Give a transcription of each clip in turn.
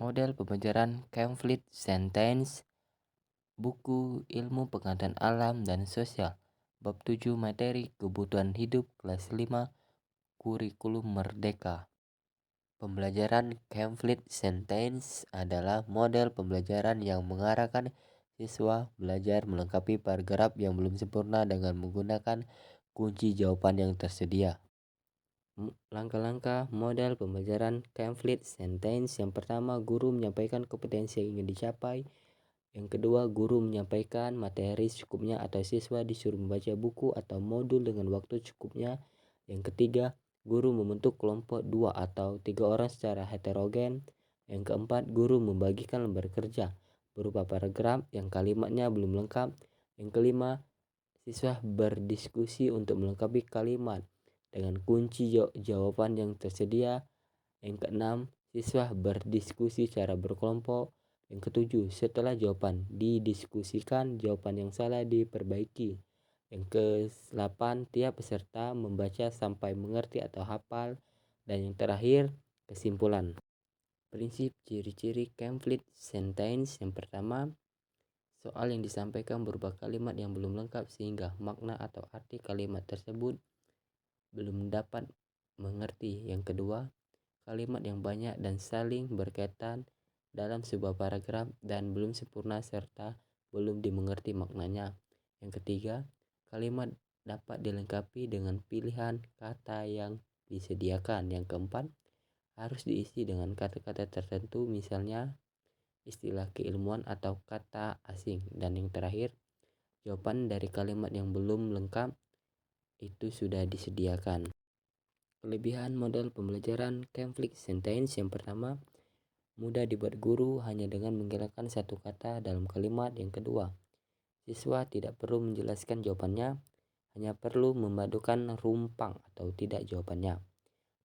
Model pembelajaran Conflict Sentence, buku Ilmu Pengetahuan Alam dan Sosial, bab 7 materi kebutuhan hidup kelas 5 kurikulum merdeka. Pembelajaran Conflict Sentence adalah model pembelajaran yang mengarahkan siswa belajar melengkapi paragraf yang belum sempurna dengan menggunakan kunci jawaban yang tersedia. Langkah-langkah model pembelajaran Conflict Sentence. Yang pertama, guru menyampaikan kompetensi yang ingin dicapai. Yang kedua, guru menyampaikan materi secukupnya atau siswa disuruh membaca buku atau modul dengan waktu cukupnya. Yang ketiga, guru membentuk kelompok 2 atau 3 orang secara heterogen. Yang keempat, guru membagikan lembar kerja berupa paragraf yang kalimatnya belum lengkap. Yang kelima, siswa berdiskusi untuk melengkapi kalimat dengan kunci jawaban yang tersedia. Yang keenam, siswa berdiskusi secara berkelompok. Yang ketujuh, setelah jawaban didiskusikan, jawaban yang salah diperbaiki. Yang ke-8, tiap peserta membaca sampai mengerti atau hafal. Dan yang terakhir, kesimpulan. Prinsip ciri-ciri Conflict Sentence. Yang pertama, soal yang disampaikan berupa kalimat yang belum lengkap sehingga makna atau arti kalimat tersebut belum dapat mengerti. Yang kedua, kalimat yang banyak dan saling berkaitan dalam sebuah paragraf dan belum sempurna serta belum dimengerti maknanya. Yang ketiga, kalimat dapat dilengkapi dengan pilihan kata yang disediakan. Yang keempat, harus diisi dengan kata-kata tertentu, misalnya istilah keilmuan atau kata asing. Dan yang terakhir, jawaban dari kalimat yang belum lengkap itu sudah disediakan. Kelebihan model pembelajaran Conflict Sentence. Yang pertama, mudah dibuat guru hanya dengan menghilangkan satu kata dalam kalimat. Yang kedua, siswa tidak perlu menjelaskan jawabannya, hanya perlu memadukan rumpang atau tidak jawabannya.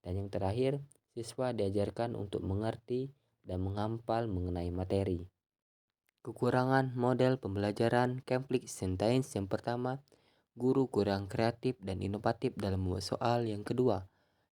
Dan yang terakhir, siswa diajarkan untuk mengerti dan menghafal mengenai materi. Kekurangan model pembelajaran Conflict Sentence. Yang pertama, guru kurang kreatif dan inovatif dalam membuat soal. Yang kedua,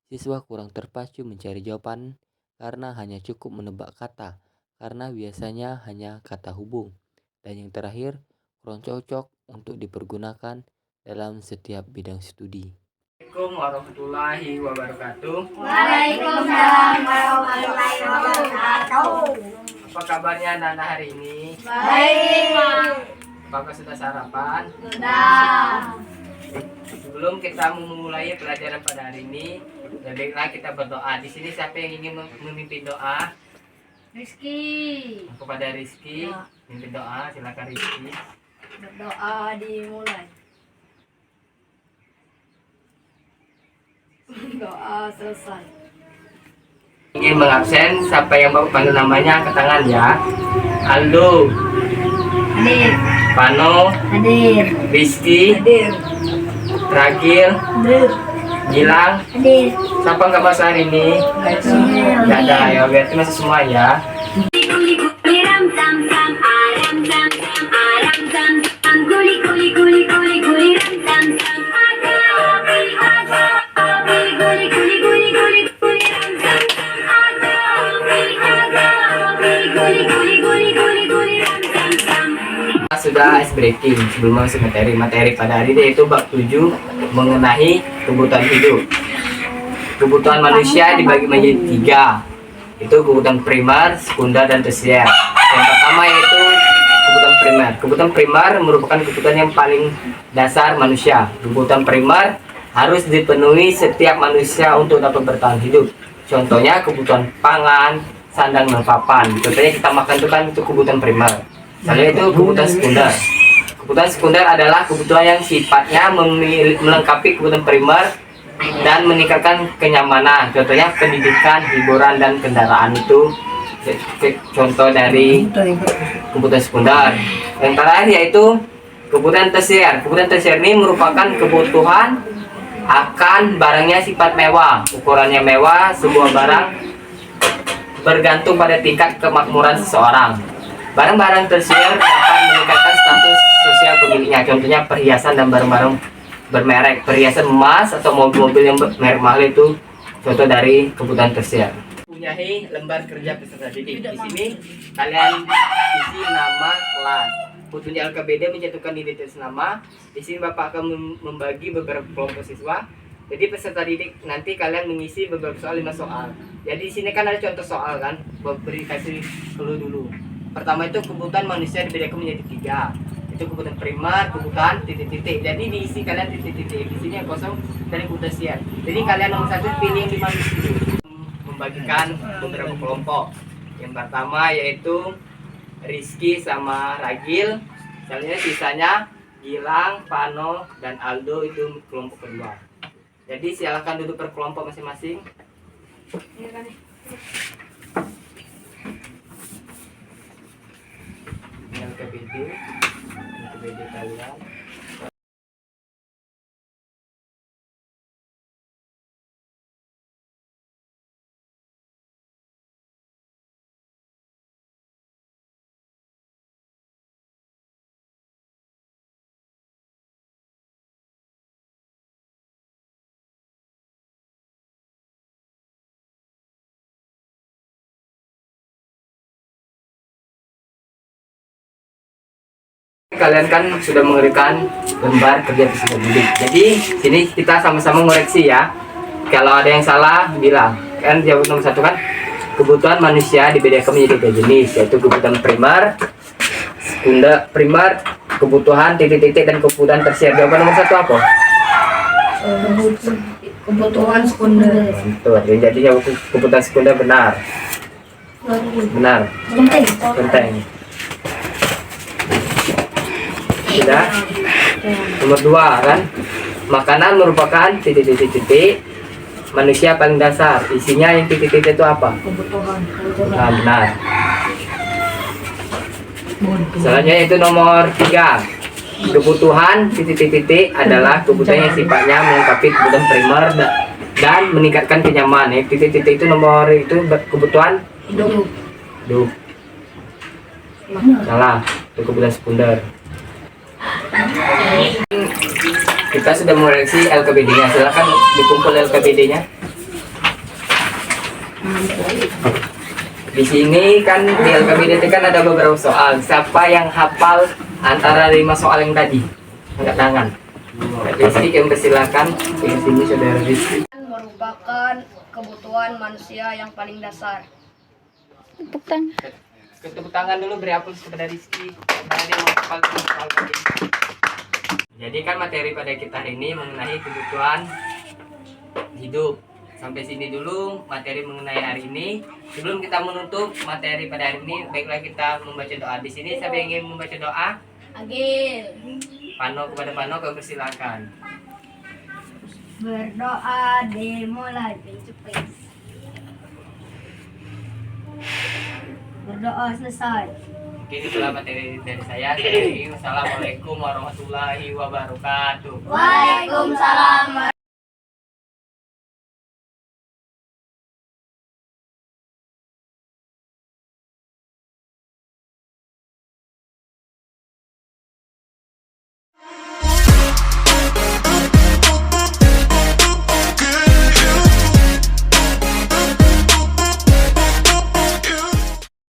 siswa kurang terpacu mencari jawaban karena hanya cukup menebak kata, karena biasanya hanya kata hubung. Dan yang terakhir, kurang cocok untuk dipergunakan dalam setiap bidang studi. Assalamualaikum warahmatullahi wabarakatuh. Waalaikumsalam warahmatullahi wabarakatuh. Apa kabarnya Nana hari ini? Baik. Apakah sudah sarapan? Sudah. Sebelum kita memulai pelajaran pada hari ini, baiklah kita berdoa. Di sini siapa yang ingin memimpin doa? Rizky. Kepada Rizky, Ya. memimpin doa. Silakan Rizky. Berdoa dimulai. Doa selesai. Ingin mengabsen, siapa yang bapak panggil namanya angkat tangan ya. Aldo, Hadir. Pano, Hadir. Rizky, Hadir. Ragil, Hadir. Gilang. Hadir. Siapa nggak masuk hari ini? Nggak ada ya, berarti masuk semua ya. Sudah ice breaking sebelum masuk materi pada hari ini, yaitu bab 7 mengenai kebutuhan hidup. Kebutuhan manusia dibagi menjadi 3, itu kebutuhan primer, sekunder, dan tersier. Yang pertama yaitu kebutuhan primer. Kebutuhan primer merupakan kebutuhan yang paling dasar manusia. Kebutuhan primer harus dipenuhi setiap manusia untuk dapat bertahan hidup. Contohnya kebutuhan pangan, sandang, dan papan. Contohnya kita makan itu kan itu kebutuhan primer. Selanjutnya itu kebutuhan sekunder. Kebutuhan sekunder adalah kebutuhan yang sifatnya melengkapi kebutuhan primer dan meningkatkan kenyamanan. Contohnya pendidikan, hiburan, dan kendaraan itu contoh dari kebutuhan sekunder. Yang terakhir yaitu kebutuhan tersier. Kebutuhan tersier ini merupakan kebutuhan akan barangnya sifat mewah, ukurannya mewah. Sebuah barang bergantung pada tingkat kemakmuran seseorang. Barang-barang tersier dapat meningkatkan status sosial pemiliknya. Contohnya perhiasan dan barang-barang bermerek. Perhiasan emas atau mobil-mobil yang merek mahal itu contoh dari kebutuhan tersier. mempunyai lembar kerja peserta didik. Di sini kalian isi nama kelas. Untuk di LKBD menjatuhkan identitas nama. Di sini Bapak akan membagi beberapa kelompok siswa. Jadi peserta didik nanti kalian mengisi beberapa soal, 5 soal. Jadi di sini kan ada contoh soal kan, beri kasih clue dulu. Pertama itu kebutuhan manusia dibedakan menjadi 3. Itu kebutuhan primer, kebutuhan titik-titik. Jadi diisi kalian titik-titik. Di sini yang kosong dari kebutuhan siap. Jadi kalian nomor 1 pilih yang 5 dulu. Membagikan beberapa kelompok. Yang pertama yaitu Rizky sama Ragil. Misalnya sisanya Gilang, Pano, dan Aldo itu kelompok kedua. Jadi silakan duduk per kelompok masing-masing. LKBD kalian. Kalian kan sudah memberikan lembar kerja peserta didik. Jadi sini kita sama-sama ngoreksi ya. Kalau ada yang salah bilang. Kan jawab nomor 1 kan kebutuhan manusia dibedakan menjadi 3 jenis, yaitu kebutuhan primer, sekunder, primer, kebutuhan titik-titik, dan kebutuhan tersier. Jawaban nomor 1 apa? Kebutuhan sekunder. Betul. Jadi jawab kebutuhan sekunder benar. Benar. Penting. Sudah. Nomor 2 kan, makanan merupakan titik-titik manusia paling dasar. Isinya yang titik-titik itu apa? Kebutuhan. Nah, benar. Selanjutnya itu nomor 3. Kebutuhan titik-titik adalah kebutuhan yang sifatnya melengkapi kebutuhan primer dan meningkatkan kenyamanan. Titik-titik itu nomor itu kebutuhan hidup. Salah. Itu kebutuhan sekunder. Kita sudah mengoreksi LKBD-nya. Silakan dikumpul LKBD-nya. Di sini kan di LKBD kan ada beberapa soal. Siapa yang hafal antara 5 soal yang tadi? Angkat tangan. Rizky, yang persilakan. Di sini saudara Rizky. Merupakan kebutuhan manusia yang paling dasar. Tepuk tangan dulu, beri aplaus kepada Rizky. Karena dia menghafal soal tadi. Jadi kan materi pada kita hari ini mengenai kebutuhan hidup. Sampai sini dulu materi mengenai hari ini. Sebelum kita menutup materi pada hari ini, baiklah kita membaca doa. Di sini siapa yang ingin membaca doa? Agil. Pano, kepada Pano, kau persilakan. Berdoa dimulai. Berdoa selesai. Oke, itulah materi dari saya. Assalamualaikum warahmatullahi wabarakatuh. Waalaikumsalam.